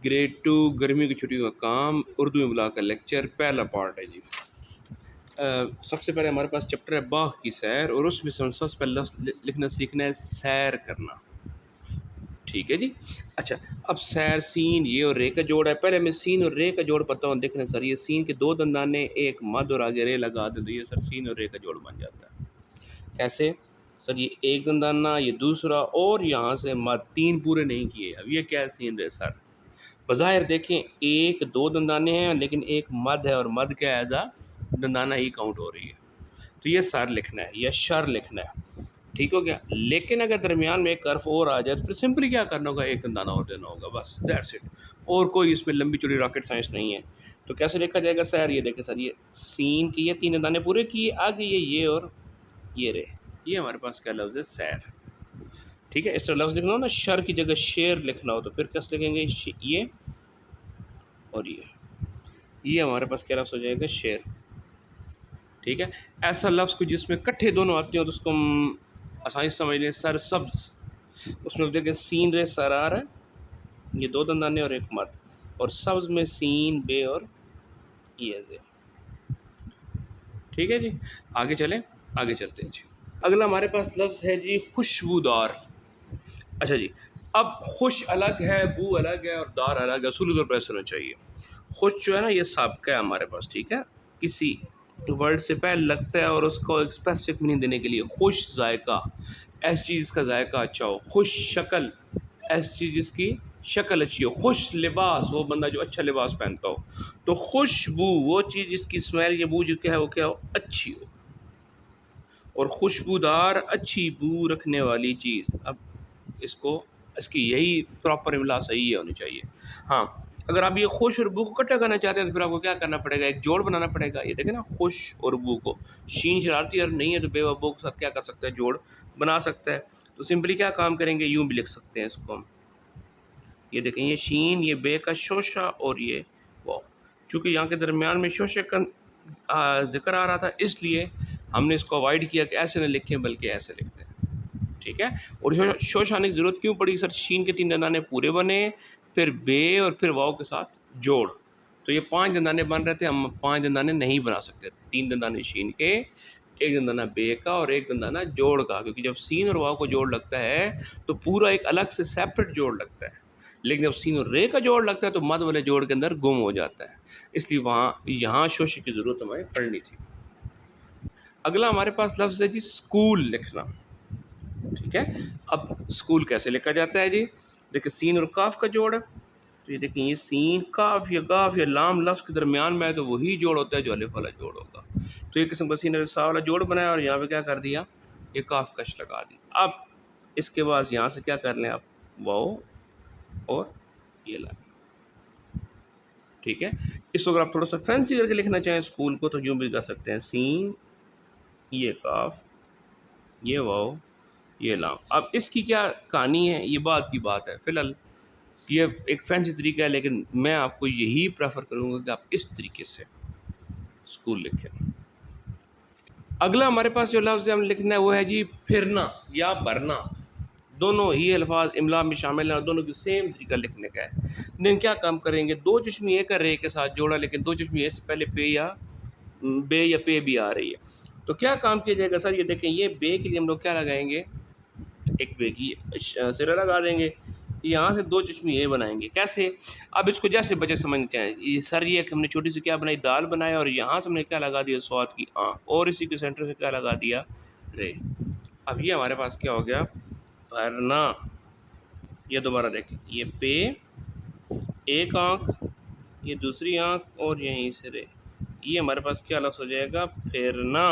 Grade 2 گرمی کی چھٹیوں کا کام اردو میں بلا کا لیکچر پہلا پارٹ ہے جی۔ سب سے پہلے ہمارے پاس چیپٹر ہے باغ کی سیر، اور اس میں سب سے پہلے لفظ لکھنا سیکھنا ہے سیر کرنا، ٹھیک ہے جی۔ اچھا، اب سیر سین یہ اور رے کا جوڑ ہے، پہلے ہمیں سین اور رے کا جوڑ پتہ ہو، دیکھنا سر یہ سین کے دو دندانے ایک مد اور آگے رے لگا دے تو یہ سر سین اور رے کا جوڑ بن جاتا ہے۔ کیسے سر؟ یہ ایک دندانہ، یہ دوسرا، اور یہاں سے مد، تین پورے نہیں کیے، اب یہ کیا ہے سین رے سر؟ بظاہر دیکھیں ایک دو دندانے ہیں لیکن ایک مد ہے، اور مد کیا ہے دندانہ ہی کاؤنٹ ہو رہی ہے، تو یہ سر لکھنا ہے یا شر لکھنا ہے، ٹھیک ہو گیا۔ لیکن اگر درمیان میں ایک حرف اور آ جائے تو پھر سمپلی کیا کرنا ہوگا، ایک دندانہ اور دینا ہوگا، بس دیٹس اٹ، اور کوئی اس میں لمبی چوڑی راکٹ سائنس نہیں ہے۔ تو کیسے لکھا جائے گا سر؟ یہ دیکھیں سر، یہ سین کی یہ تین دندانے پورے کیے، آگے یہ اور یہ رے، یہ ہمارے پاس کیا لفظ ہے؟ سیر، ٹھیک ہے۔ اس طرح لفظ لکھنا ہو نا، شر کی جگہ شیر لکھنا ہو تو پھر کیسے لکھیں گے؟ یہ اور یہ ہمارے پاس کیا لفظ ہو جائے گا؟ شیر، ٹھیک ہے۔ ایسا لفظ کو جس میں کٹھے دونوں آتے ہیں تو اس کو ہم آسانی سے سمجھ لیں سر سبز، اس میں دیکھیں سین رے سر آ رہا ہے، یہ دو دندانے اور ایک مد، اور سبز میں سین بے اور یہ زے، ٹھیک ہے جی۔ آگے چلیں، آگے چلتے ہیں جی۔ اگلا ہمارے پاس لفظ ہے جی خوشبودار۔ اچھا جی، اب خوش الگ ہے، بو الگ ہے، اور دار الگ ہے، اصول طور پر ایسا ہونا چاہیے۔ خوش جو ہے نا یہ سابقہ ہے ہمارے پاس، ٹھیک ہے، کسی ورڈ سے پہلے لگتا ہے اور اس کو ایک اسپیسیفک میننگ دینے کے لیے۔ خوش ذائقہ، ایسی چیز کا ذائقہ اچھا ہو۔ خوش شکل، ایسی چیز جس کی شکل اچھی ہو۔ خوش لباس، وہ بندہ جو اچھا لباس پہنتا ہو۔ تو خوشبو، وہ چیز جس کی اسمیل یا بو جو کیا ہے وہ کیا ہو؟ اچھی ہو۔ اور خوشبودار، اچھی بو رکھنے والی چیز۔ اب اس کی یہی پراپر املا صحیح ہونی چاہیے۔ ہاں، اگر آپ یہ خوش اور بو کو اکٹھا کرنا چاہتے ہیں تو پھر آپ کو کیا کرنا پڑے گا؟ ایک جوڑ بنانا پڑے گا۔ یہ دیکھیں نا، خوش اور بو کو شین شرارتی حرف نہیں ہے تو بے و بو کے ساتھ کیا کر سکتا ہے؟ جوڑ بنا سکتا ہے۔ تو سمپلی کیا کام کریں گے؟ یوں بھی لکھ سکتے ہیں اس کو ہم، یہ دیکھیں یہ شین، یہ بے کا شوشہ اور یہ واو، چونکہ یہاں کے درمیان میں شوشے کا ذکر آ رہا تھا اس لیے ہم نے اس کو اوائڈ کیا کہ ایسے نہ لکھیں بلکہ ایسے لکھتے ہیں، ٹھیک ہے۔ اور شوش آنے کی ضرورت کیوں پڑی سر؟ شین کے تین دندانے پورے بنے، پھر بے اور پھر واو کے ساتھ جوڑ، تو یہ 5 دندانے بن رہے تھے، ہم 5 دندانے نہیں بنا سکتے، 3 دندانے شین کے، ایک دندانہ بے کا اور ایک دندانہ جوڑ کا، کیونکہ جب سین اور واو کو جوڑ لگتا ہے تو پورا ایک الگ سے سیپریٹ جوڑ لگتا ہے، لیکن جب سین اور رے کا جوڑ لگتا ہے تو مد والے جوڑ کے اندر گم ہو جاتا ہے، اس لیے یہاں شوشے کی ضرورت ہمیں پڑنی تھی۔ اگلا ہمارے پاس لفظ ہے جی اسکول لکھنا، ٹھیک ہے۔ اب اسکول کیسے لکھا جاتا ہے جی؟ دیکھیں سین اور کاف کا جوڑ ہے، تو یہ دیکھیں یہ سین کاف یا گاف یا لام لفظ کے درمیان میں ہے تو وہی جوڑ ہوتا ہے جو الف والا جوڑ ہوگا، تو یہ قسم کا سین اور سا والا جوڑ بنایا اور یہاں پہ کیا کر دیا؟ یہ کاف کش لگا دی۔ اب اس کے بعد یہاں سے کیا کر لیں آپ؟ واو اور یہ لائن، ٹھیک ہے۔ اس کو اگر آپ تھوڑا سا فینسی کر کے لکھنا چاہیں اسکول کو تو یوں بھی کر سکتے ہیں، سین، یہ کاف، یہ واو، یہ لام۔ اب اس کی کیا کہانی ہے؟ یہ بات کی بات ہے، فی الحال یہ ایک فینسی طریقہ ہے لیکن میں آپ کو یہی پریفر کروں گا کہ آپ اس طریقے سے اسکول لکھیں۔ اگلا ہمارے پاس جو لفظ ہم لکھنا ہے وہ ہے جی پھرنا یا بھرنا، دونوں ہی الفاظ املا میں شامل ہیں اور دونوں کی سیم طریقہ لکھنے کا ہے۔ لیکن کیا کام کریں گے؟ دو چشمی ایک رے کے ساتھ جوڑا، لیکن دو چشمی اے سے پہلے پے یا بے یا پے بھی آ رہی ہے، تو کیا کام کیا جائے گا سر؟ یہ دیکھیں یہ بے کے لیے ہم لوگ کیا لگائیں گے؟ ایک بے کی سرا لگا دیں گے، یہاں سے دو چشمی اے بنائیں گے۔ کیسے؟ اب اس کو جیسے بچے سمجھنا چاہیں، سر یہ کہ ہم نے چھوٹی سی کیا بنائی؟ دال بنایا، اور یہاں سے ہم نے کیا لگا دیا؟ سواد کی آنکھ، اور اسی کے سینٹر سے کیا لگا دیا؟ رے۔ اب یہ ہمارے پاس کیا ہو گیا؟ بھرنا۔ یہ دوبارہ دیکھیں، یہ پے، ایک آنکھ، یہ دوسری آنکھ، اور یہیں سے رے، یہ ہمارے پاس کیا لفظ ہو جائے گا؟ پھرنا،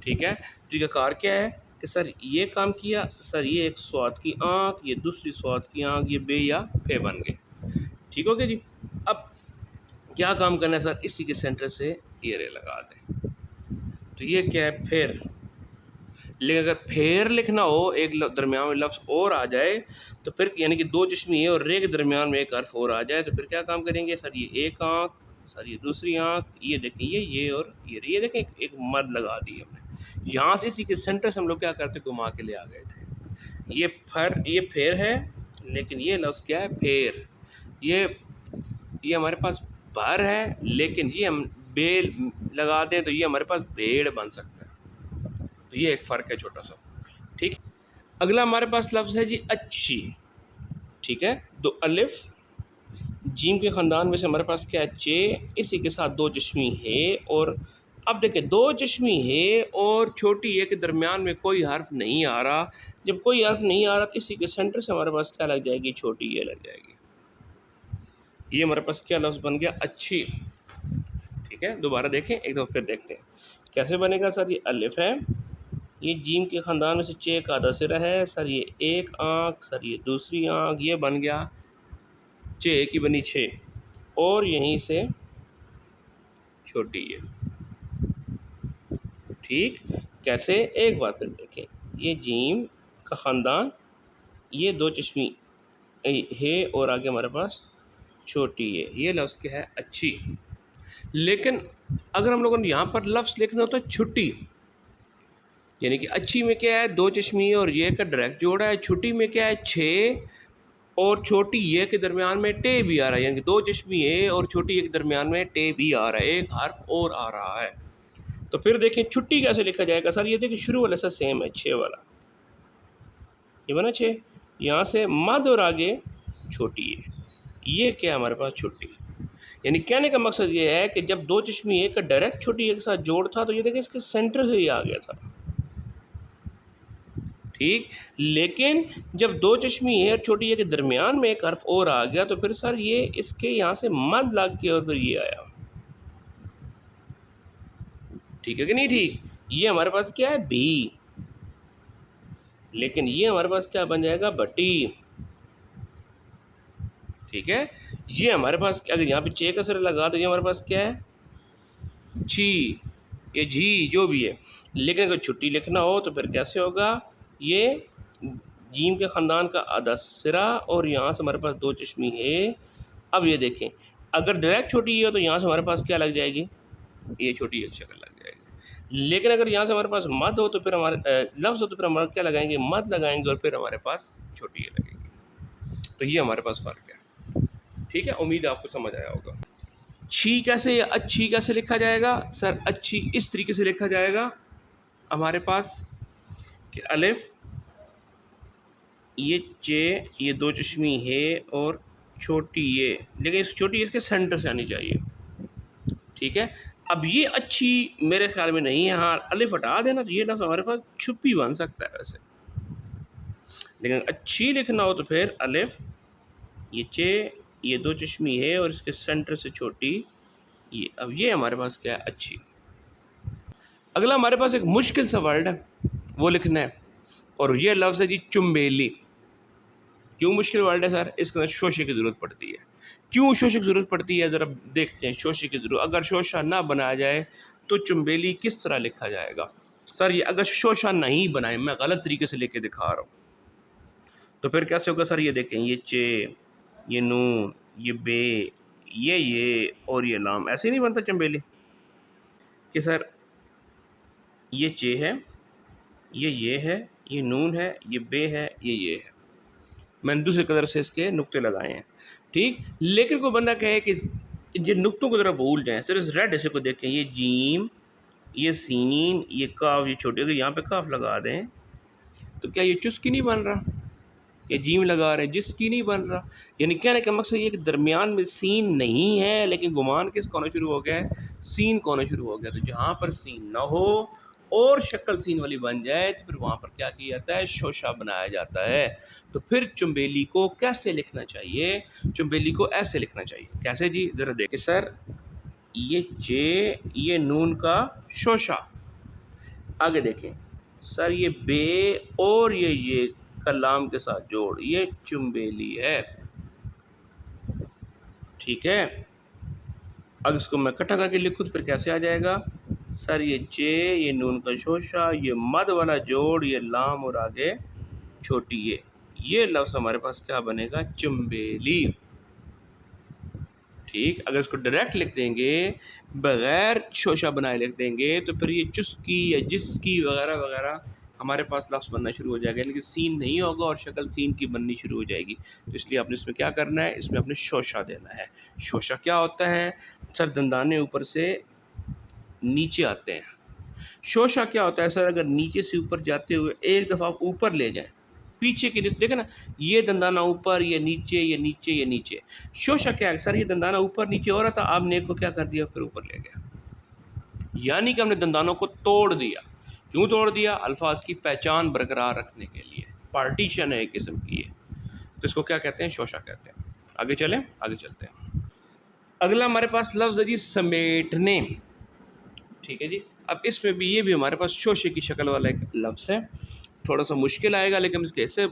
ٹھیک ہے۔ طریقہ کار کیا ہے کہ سر یہ کام کیا، سر یہ ایک سواد کی آنکھ، یہ دوسری سواد کی آنکھ، یہ بے یا پھے بن گئے، ٹھیک ہو گیا جی۔ اب کیا کام کرنا ہے سر؟ اسی کے سینٹر سے یہ رے لگا دیں، تو یہ کیا ہے؟ پھر۔ لیکن اگر پھیر لکھنا ہو، ایک درمیان میں لفظ اور آ جائے تو پھر یعنی کہ دو چشمی اے اور رے کے درمیان میں ایک حرف اور آ جائے تو پھر کیا کام کریں گے؟ سر یہ ایک آنکھ، سر یہ دوسری آنکھ، یہ دیکھیں یہ اور یہ دیکھیں ایک مد لگا دی ہم نے، یہاں سے اسی کے سینٹر سے ہم لوگ کیا کرتے؟ گھما کے لے آ گئے تھے۔ یہ پھر ہے، لیکن یہ لفظ کیا ہے؟ پھیر. یہ ہمارے پاس بھر ہے، لیکن یہ ہم بیل لگا دیں تو یہ ہمارے پاس بھیڑ بن سکتا ہے. تو یہ ایک فرق ہے چھوٹا سا. ٹھیک. اگلا ہمارے پاس لفظ ہے جی اچھی. ٹھیک ہے، دو الف جیم کے خاندان میں سے ہمارے پاس کیا ہے؟ چے. اسی کے ساتھ دو چشمی ہے. اور اب دیکھیں دو چشمی ہے اور چھوٹی اے کے درمیان میں کوئی حرف نہیں آ رہا. جب کوئی حرف نہیں آ رہا تو اسی کے سینٹر سے ہمارے پاس کیا لگ جائے گی؟ چھوٹی اے لگ جائے گی. یہ ہمارے پاس کیا لفظ بن گیا؟ اچھی. ٹھیک ہے، دوبارہ دیکھیں، ایک دفعہ پھر دیکھتے ہیں کیسے بنے گا. سر یہ الف ہے، یہ جیم کے خاندان میں سے چے کا آدھا سرا ہے. سر یہ ایک آنکھ، سر یہ دوسری آنکھ، یہ بن گیا چے کی بنی 6. اور یہیں سے چھوٹی ہے. ٹھیک. کیسے؟ ایک بار پھر دیکھیں. یہ جیم کا خاندان، یہ دو چشمی ہے اور آگے ہمارے پاس چھوٹی ہے. یہ لفظ کیا ہے؟ اچھی. لیکن اگر ہم لوگوں نے یہاں پر لفظ لکھنا ہوتا ہے چھٹی، یعنی کہ اچھی میں کیا ہے؟ دو چشمی اور یہ کا ڈائریکٹ جوڑا ہے. چھٹی میں کیا ہے؟ 6 اور چھوٹی یہ کے درمیان میں ٹے بھی آ رہا ہے، یعنی کہ دو چشمی ہے اور چھوٹی یہ کے درمیان میں ٹے بھی آ رہا ہے، ایک حرف اور آ رہا ہے. تو پھر دیکھیں چھٹی کیسے لکھا جائے گا. سر یہ دیکھیں شروع والا سا سیم ہے، 6 والا، یہ بنا 6. یہاں سے مد اور آگے چھوٹی ہے. یہ کیا ہمارے پاس؟ چھٹی. یعنی کہنے کا مقصد یہ ہے کہ جب دو چشمی ایک کا ڈائریکٹ چھوٹی ایک کے ساتھ جوڑ تھا تو یہ دیکھیں اس کے سینٹر سے ہی آ گیا تھا. ٹھیک. لیکن جب دو چشمی ہے اور چھوٹی ایک کے درمیان میں ایک حرف اور آ گیا تو پھر سر یہ اس کے یہاں سے مد لگ کے اور پھر یہ آیا. ٹھیک ہے کہ نہیں؟ ٹھیک. یہ ہمارے پاس کیا ہے؟ بھی. لیکن یہ ہمارے پاس کیا بن جائے گا؟ بٹی. ٹھیک ہے. یہ ہمارے پاس اگر یہاں پہ چے کا سر لگا تو یہ ہمارے پاس کیا ہے؟ چھی یا جھی جو بھی ہے. لیکن اگر چھٹی لکھنا ہو تو پھر کیسے ہوگا؟ یہ جیم کے خاندان کا آدھا سرا اور یہاں سے ہمارے پاس دو چشمی ہے. اب یہ دیکھیں اگر ڈائریکٹ چھوٹی ہے تو یہاں سے ہمارے پاس کیا لگ جائے گی؟ یہ چھوٹی ایک شکل لگ جائے گی. لیکن اگر یہاں سے ہمارے پاس مد ہو تو پھر ہمارے لفظ ہو تو پھر ہمارے کیا لگائیں گے؟ مد لگائیں گے اور پھر ہمارے پاس چھوٹی ہے لگے گی. تو یہ ہمارے پاس فرق ہے. ٹھیک ہے، امید آپ کو سمجھ آیا ہوگا. چھی کیسے یا اچھی کیسے لکھا جائے گا؟ سر اچھی اس طریقے سے لکھا جائے گا ہمارے پاس کہ الف یہ چے، یہ دو چشمی ہے اور چھوٹی یہ، لیکن اس چھوٹی اس کے سینٹر سے آنی چاہیے. ٹھیک ہے. اب یہ اچھی میرے خیال میں نہیں ہے. ہاں الف ہٹا دینا تو یہ لفظ ہمارے پاس چھپی بن سکتا ہے ویسے، لیکن اچھی لکھنا ہو تو پھر الف یہ چے، یہ دو چشمی ہے اور اس کے سینٹر سے چھوٹی یہ. اب یہ ہمارے پاس کیا ہے؟ اچھی. اگلا ہمارے پاس ایک مشکل سا ورڈ ہے، وہ لکھنا ہے، اور یہ لفظ ہے جی چنبیلی. کیوں مشکل ورڈ ہے سر؟ اس کے اندر شوشے کی ضرورت پڑتی ہے. کیوں شوشے کی ضرورت پڑتی ہے؟ ذرا دیکھتے ہیں شوشے کی ضرورت. اگر شوشہ نہ بنایا جائے تو چنبیلی کس طرح لکھا جائے گا؟ سر یہ اگر شوشہ نہیں بنائے، میں غلط طریقے سے لے کے دکھا رہا ہوں، تو پھر کیسے ہوگا؟ سر یہ دیکھیں، یہ چے، یہ نون، یہ بے، یہ اور یہ لام. ایسے نہیں بنتا چنبیلی کہ سر یہ چے ہے، یہ ہے، یہ نون ہے، یہ بے ہے، یہ ہے. میں نے دوسرے قدر سے اس کے نقطے لگائے ہیں. ٹھیک. لیکن کوئی بندہ کہے کہ یہ نقطوں کو ذرا بھول جائیں. سر اس ریڈ ایسے کو دیکھیں، یہ جیم، یہ سین، یہ کاف، یہ چھوٹی، اگر یہاں پہ کاف لگا دیں تو کیا یہ چسکی نہیں بن رہا؟ یا جیم لگا رہے ہیں جس کی نہیں بن رہا؟ یعنی کہنے کا مقصد یہ کہ درمیان میں سین نہیں ہے، لیکن گمان کس کو ہونا شروع ہو گیا ہے؟ سین کو ہونا شروع ہو گیا. تو جہاں پر سین نہ ہو اور شکل سین والی بن جائے تو پھر وہاں پر کیا کیا جاتا ہے؟ شوشہ بنایا جاتا ہے. تو پھر چنبیلی کو کیسے لکھنا چاہیے؟ چنبیلی کو ایسے لکھنا چاہیے. کیسے جی؟ ذرا دیکھیں. سر یہ چے، یہ نون کا شوشہ، آگے دیکھیں سر یہ بے اور یہ کلام کے ساتھ جوڑ، یہ چنبیلی ہے. ٹھیک ہے. اب اس کو میں اکٹھا کر کے لکھوں تو پھر کیسے آ جائے گا؟ سر یہ چے، یہ نون کا شوشہ، یہ مد والا جوڑ، یہ لام اور آگے چھوٹی یہ لفظ ہمارے پاس کیا بنے گا؟ چنبیلی. ٹھیک. اگر اس کو ڈائریکٹ لکھ دیں گے بغیر شوشہ بنائے لکھ دیں گے تو پھر یہ چسکی یا جس کی وغیرہ وغیرہ ہمارے پاس لفظ بننا شروع ہو جائے گا، یعنی کہ سین نہیں ہوگا اور شکل سین کی بننی شروع ہو جائے گی. تو اس لیے آپ نے اس میں کیا کرنا ہے، اس میں آپ نے شوشہ دینا ہے. شوشہ کیا ہوتا ہے؟ سر دندانے اوپر سے نیچے آتے ہیں. شوشہ کیا ہوتا ہے سر؟ اگر نیچے سے اوپر جاتے ہوئے ایک دفعہ آپ اوپر لے جائیں، پیچھے کی نسبت دیکھیں نا، یہ دندانہ اوپر، یہ نیچے، یہ نیچے، یہ نیچے. شوشہ کیا ہے سر؟ یہ دندانہ اوپر نیچے ہو رہا تھا، آپ نے ایک کو کیا کر دیا، پھر اوپر لے گیا، یعنی کہ ہم نے دندانوں کو توڑ دیا. کیوں توڑ دیا؟ الفاظ کی پہچان برقرار رکھنے کے لیے. پارٹیشن ہے ایک قسم کی ہے، تو اس کو کیا کہتے ہیں؟ شوشہ کہتے ہیں. آگے چلیں، آگے چلتے ہیں. اگلا ہمارے پاس لفظ ہے جی سمیٹنے. ٹھیک ہے جی. اب اس میں بھی یہ بھی ہمارے پاس شوشے کی شکل والا ایک لفظ ہے. تھوڑا سا مشکل آئے گا لیکن اس کیسے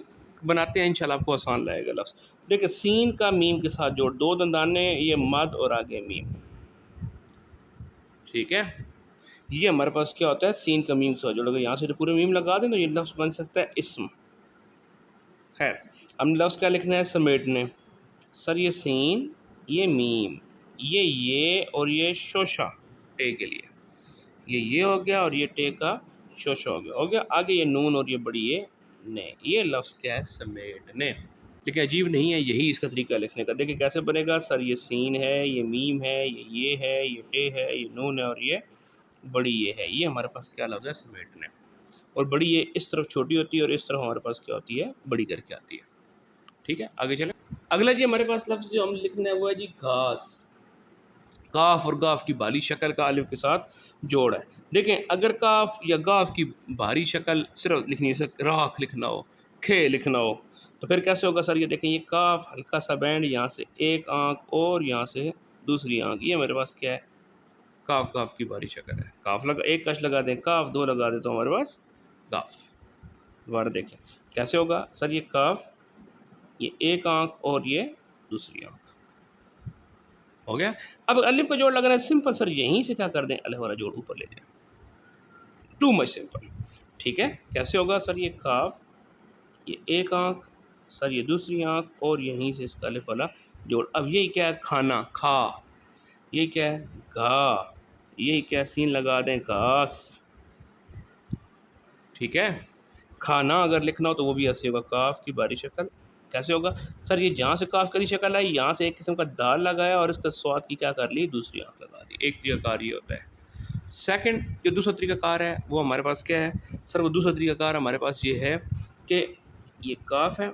بناتے ہیں انشاءاللہ آپ کو آسان لگے گا لفظ. دیکھیں، سین کا میم کے ساتھ جوڑ، دو دندانے، یہ مد اور آگے میم. ٹھیک ہے، یہ ہمارے پاس کیا ہوتا ہے؟ سین کا میم کے ساتھ جوڑ. اگر یہاں سے پورے میم لگا دیں تو یہ لفظ بن سکتا ہے اسم. خیر، ہم نے لفظ کیا لکھنا ہے؟ سمیٹنے. سر یہ سین، یہ میم، یہ اور یہ شوشہ ٹے کے لیے، یہ ہو گیا اور یہ ٹے کا شوشہ ہو گیا. آگے یہ نون اور یہ بڑی یہ نے. یہ لفظ کیا ہے؟ سمیٹنے. لیکن عجیب نہیں ہے، یہی اس کا طریقہ لکھنے کا. دیکھیں کیسے بنے گا. سر یہ سین ہے، یہ میم ہے، یہ ہے، یہ ٹے ہے، یہ نون ہے اور یہ بڑی یہ ہے. یہ ہمارے پاس کیا لفظ ہے؟ سمیٹنے. اور بڑی یہ اس طرف چھوٹی ہوتی ہے اور اس طرف ہمارے پاس کیا ہوتی ہے؟ بڑی کر کے آتی ہے. ٹھیک ہے، آگے چلیں. اگلا جی ہمارے پاس لفظ جو ہم لکھنا ہے وہ ہے جی گھاس. کاف اور گاف کی بھاری شکل کا الف کے ساتھ جوڑ ہے. دیکھیں اگر کاف یا گاف کی بھاری شکل صرف لکھنی ہے، راکھ لکھنا ہو، کھے لکھنا ہو، تو پھر کیسے ہوگا سر؟ یہ دیکھیں، یہ کاف ہلکا سا بینڈ، یہاں سے ایک آنکھ اور یہاں سے دوسری آنکھ. یہ میرے پاس کیا ہے؟ کاف کی بھاری شکل ہے. کاف لگا، ایک کش لگا دیں، کاف دو لگا دیں تو ہمارے پاس گاف. دوبارہ دیکھیں کیسے ہوگا سر؟ یہ کاف، یہ ایک آنکھ اور یہ دوسری آنکھ. ہو گیا. اب الف کا جوڑ لگانا ہے سمپل سر، یہیں سے کیا کر دیں؟ الف والا جوڑ اوپر لے جائیں. Too much simple. ٹھیک ہے، کیسے ہوگا سر؟ یہ کاف، یہ ایک آنکھ، سر یہ دوسری آنکھ اور یہیں سے اس کا الف والا جوڑ. اب یہی کیا ہے؟ کھانا، کھا. یہ کیا ہے؟ گھا. یہی کیا ہے؟ سین لگا دیں، گھاس. ٹھیک ہے، کھانا اگر لکھنا ہو تو وہ بھی ایسے ہوگا، کاف کی بھاری شکل. کیسے ہوگا سر؟ یہ جہاں سے کاف کی شکل آئی، یہاں سے ایک قسم کا دال لگایا اور اس کا سواد کی کیا کر لی؟ دوسری آنکھ لگا دی. ایک طریقہ کار یہ ہوتا ہے. سیکنڈ جو دوسرا طریقہ کار ہے وہ ہمارے پاس کیا ہے سر؟ وہ دوسرا طریقہ کار ہمارے پاس یہ ہے کہ یہ کاف ہے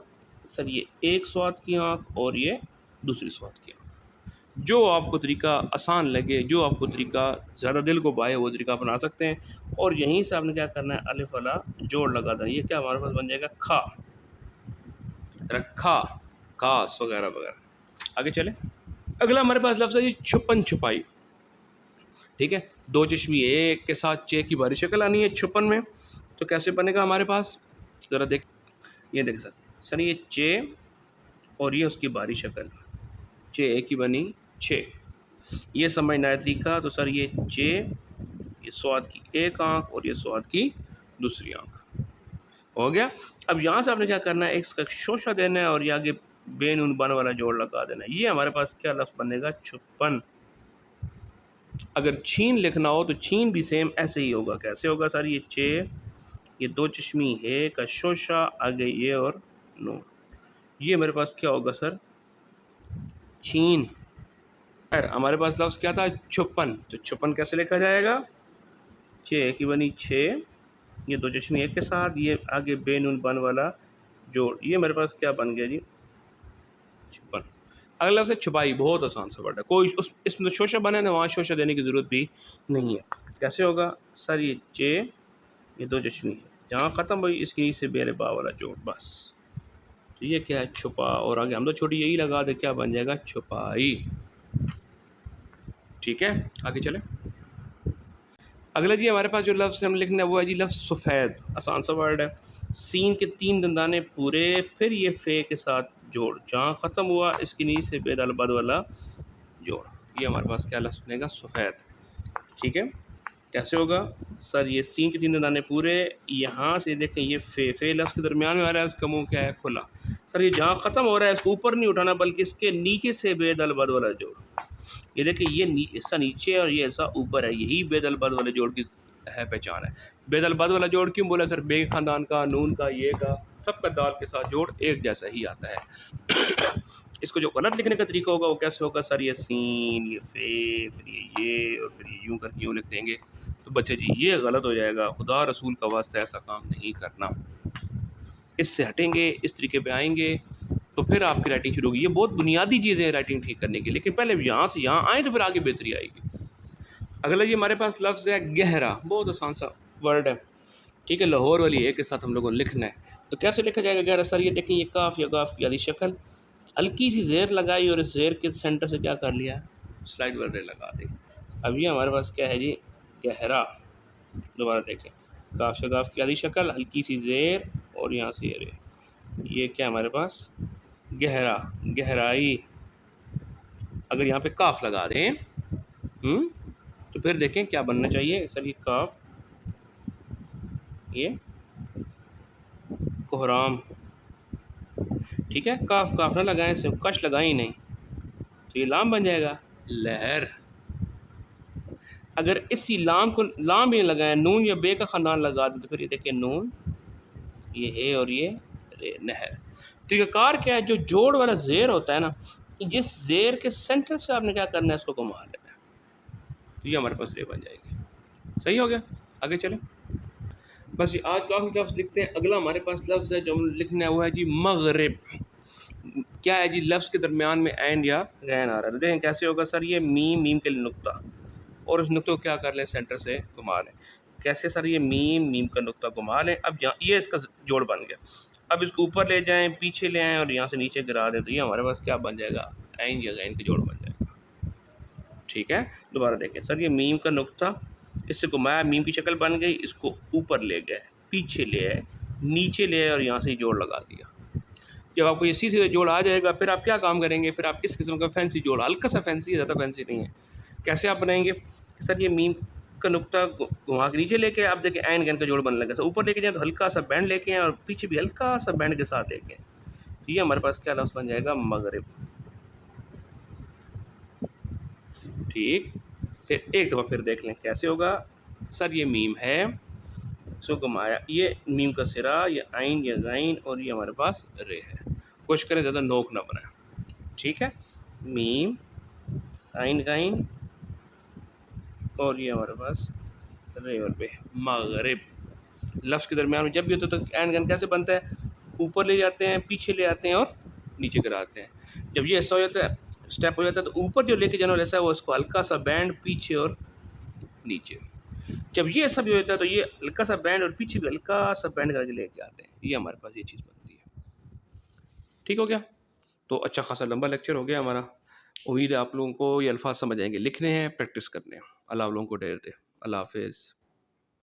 سر، یہ ایک سواد کی آنکھ اور یہ دوسری سواد کی آنکھ. جو آپ کو طریقہ آسان لگے، جو آپ کو طریقہ زیادہ دل کو بھائے، وہ طریقہ اپنا سکتے ہیں. اور یہیں سے آپ نے کیا کرنا ہے؟ الف والا جوڑ لگا دینا. یہ کیا ہمارے پاس بن جائے گا؟ کھا، رکھا، کاس وغیرہ وغیرہ. آگے چلیں. اگلا ہمارے پاس لفظ ہے جی چھپن چھپائی. ٹھیک ہے، دو چشمی ایک کے ساتھ چے کی بھاری شکل آنی ہے چھپن میں. تو کیسے بنے گا ہمارے پاس؟ ذرا دیکھ، یہ دیکھ سر یہ چے اور یہ اس کی بھاری شکل، چے ایک کی بنی چھ. یہ سمجھنا ہے طریقہ. تو سر یہ چے، یہ سواد کی ایک آنکھ اور یہ سواد کی دوسری آنکھ. ہو گیا. اب یہاں سے آپ نے کیا کرنا ہے؟ ایک شوشہ دینا ہے اور یہ آگے بے نون بن والا جوڑ لگا دینا ہے. یہ ہمارے پاس کیا لفظ بنے گا؟ چھپن. اگر چھین لکھنا ہو تو چھین بھی سیم ایسے ہی ہوگا. کیسے ہوگا سر؟ یہ چے، یہ دو چشمی ہے کا شوشہ، آگے یہ اور نون. یہ میرے پاس کیا ہوگا سر؟ چھین. خیر، ہمارے پاس لفظ کیا تھا؟ چھپن. تو چھپن کیسے لکھا جائے گا؟ چھ کی بنی چھ، یہ دو چشمی ایک کے ساتھ، یہ آگے بے نون بن والا جوڑ. یہ میرے پاس کیا بن گیا جی؟ چھپن. اگلا لفظ ہے چھپائی. بہت آسان سا ورڈ ہے، کوئی اس میں تو شوشہ بنا ہے نا، وہاں شوشہ دینے کی ضرورت بھی نہیں ہے. کیسے ہوگا سر؟ یہ چے، یہ دو چشمی ہے، جہاں ختم ہوئی اس کی سے بے با والا جوڑ بس. تو یہ کیا ہے؟ چھپا. اور آگے ہم تو چھوٹی یہی لگا دے، کیا بن جائے گا؟ چھپائی. ٹھیک ہے، آگے چلیں. اگلا جی ہمارے پاس جو لفظ ہم لکھنا ہے وہ ہے جی لفظ سفید. آسان سا ورڈ ہے. سین کے تین دندانے پورے، پھر یہ فے کے ساتھ جوڑ، جہاں ختم ہوا اس کی نیچے سے بے دال بد والا جوڑ. یہ ہمارے پاس کیا لفظ بنے گا؟ سفید. ٹھیک ہے، کیسے ہوگا سر؟ یہ سین کے تین دندانے پورے، یہاں سے دیکھیں یہ فے لفظ کے درمیان میں آ رہا ہے، اس کا منہ کیا ہے؟ کھلا. سر یہ جہاں ختم ہو رہا ہے اس کو اوپر نہیں اٹھانا بلکہ اس کے نیچے سے بے دال بد والا جوڑ. یہ دیکھیں، یہ ایسا نیچے اور یہ ایسا اوپر ہے، یہی بے دال بد والے جوڑ کی ہے پہچان ہے. بید الباد والا جوڑ کیوں بولا سر؟ بے خاندان کا، نون کا، یہ کا، سب کا دال کے ساتھ جوڑ ایک جیسا ہی آتا ہے. اس کو جو غلط لکھنے کا طریقہ ہوگا وہ کیسے ہوگا سر؟ یہ سین، یہ فے، پھر یہ اور پھر یہ یوں کر کے یوں لکھ دیں گے. تو بچے جی یہ غلط ہو جائے گا. خدا رسول کا واسطہ ایسا کام نہیں کرنا. اس سے ہٹیں گے، اس طریقے پہ آئیں گے تو پھر آپ کی رائٹنگ شروع ہوگی. یہ بہت بنیادی چیزیں ہیں رائٹنگ ٹھیک کرنے کی، لیکن پہلے یہاں سے یہاں آئیں تو پھر آگے بہتری آئے گی. اگلا یہ ہمارے پاس لفظ ہے گہرا. بہت آسان سا ورڈ ہے، ٹھیک ہے. لاہور والی اے کے ساتھ ہم لوگوں نے لکھنا ہے. تو کیسے لکھا جائے گا گہرا؟ سر یہ دیکھیں، یہ کاف یا گاف کی آدھی شکل، ہلکی سی زیر لگائی اور اس زیر کے سینٹر سے کیا کر لیا؟ سلائڈ ورڈ لگا دی. اب یہ ہمارے پاس کیا ہے جی؟ گہرا. دوبارہ دیکھیں، کاف یا گاف کی آدھی شکل، ہلکی سی زیر اور یہاں سے یہ کیا ہمارے پاس؟ گہرا، گہرائی. اگر یہاں پہ کاف لگا دیں تو پھر دیکھیں کیا بننا چاہیے سر؟ یہ کاف، یہ کوہرام، ٹھیک ہے. کاف کاف نہ لگائیں، صرف کش لگائیں نہیں تو یہ لام بن جائے گا، لہر. اگر اسی لام کو لام بھی لگائیں، نون یا بے کا خاندان لگا دیں تو پھر یہ دیکھیں نون، یہ ہے اور یہ رے، نہر. طریقہ کار کیا ہے؟ جو جوڑ والا زیر ہوتا ہے نا، جس زیر کے سینٹر سے آپ نے کیا کرنا ہے؟ اس کو گھما لینا ہے. تو یہ ہمارے پاس رے بن جائے گی. صحیح ہو گیا؟ آگے چلیں. بس یہ آج کافی لفظ لکھتے ہیں. اگلا ہمارے پاس لفظ ہے جو ہم لکھنا ہوا ہے جی مغرب. کیا ہے جی؟ لفظ کے درمیان میں عین یا غین آ رہا ہے. دیکھیں کیسے ہوگا سر؟ یہ میم کے لیے نقطہ، اور اس نقطے کو کیا کر لیں؟ سینٹر سے گھما لیں. کیسے سر؟ یہ میم کا نقطہ گھما لیں. اب یہ اس کا جوڑ بن گیا. اب اس کو اوپر لے جائیں، پیچھے لے آئیں اور یہاں سے نیچے گرا دیں تو یہ ہمارے پاس کیا بن جائے گا؟ عین یا غین کا جوڑ بن جائے گا. ٹھیک ہے. دوبارہ دیکھیں سر، یہ میم کا نقطہ، اس سے گھمایا، میم کی شکل بن گئی، اس کو اوپر لے گئے، پیچھے لے آئے، نیچے لے آئے اور یہاں سے جوڑ لگا دیا. جب آپ کو یہ سیدھے جوڑ آ جائے گا پھر آپ کیا کام کریں گے؟ پھر آپ اس قسم کا فینسی جوڑ، ہلکا سا فینسی، زیادہ فینسی نہیں ہے. کیسے آپ بنائیں گے؟ سر یہ میم کا نقطہ گھما کے نیچے لے کے آپ دیکھیں عین غین کا جوڑ بننے لگا. سر اوپر لے کے جائیں تو ہلکا سا بینڈ لے کے آئیں اور پیچھے بھی ہلکا سا بینڈ کے ساتھ لے کے آئیں. تو یہ ہمارے پاس کیا لفظ بن جائے گا؟ مغرب. ٹھیک. پھر ایک دفعہ پھر دیکھ لیں کیسے ہوگا. سر یہ میم ہے، سو گھمایا، یہ میم کا سرا، یہ عین یا غین اور یہ ہمارے پاس رے ہے. کوشش کریں زیادہ نوک نہ بنائیں. ٹھیک ہے. میم، عین غین اور یہ ہمارے پاس رے اور بے. مغرب. لفظ کے درمیان میں جب بھی ہوتا ہے تو عین غین کیسے بنتا ہے؟ اوپر لے جاتے ہیں، پیچھے لے آتے ہیں اور نیچے گراتے ہیں. جب یہ ایسا ہو جاتا ہے، اسٹیپ ہو جاتا ہے، تو اوپر جو لے کے جانا والا ایسا ہے وہ اس کو ہلکا سا بینڈ پیچھے اور نیچے. جب یہ ایسا بھی ہوتا ہے تو یہ ہلکا سا بینڈ اور پیچھے بھی ہلکا سا بینڈ کر کے لے کے آتے ہیں. یہ ہمارے پاس یہ چیز بنتی ہے. ٹھیک ہو گیا؟ تو اچھا خاصا لمبا لیکچر ہو گیا ہمارا. امید ہے آپ لوگوں کو یہ الفاظ سمجھ آئیں گے. لکھنے ہیں، پریکٹس کرنے ہیں. اللہ آپ لوگوں کو ڈھیر دے. اللہ حافظ.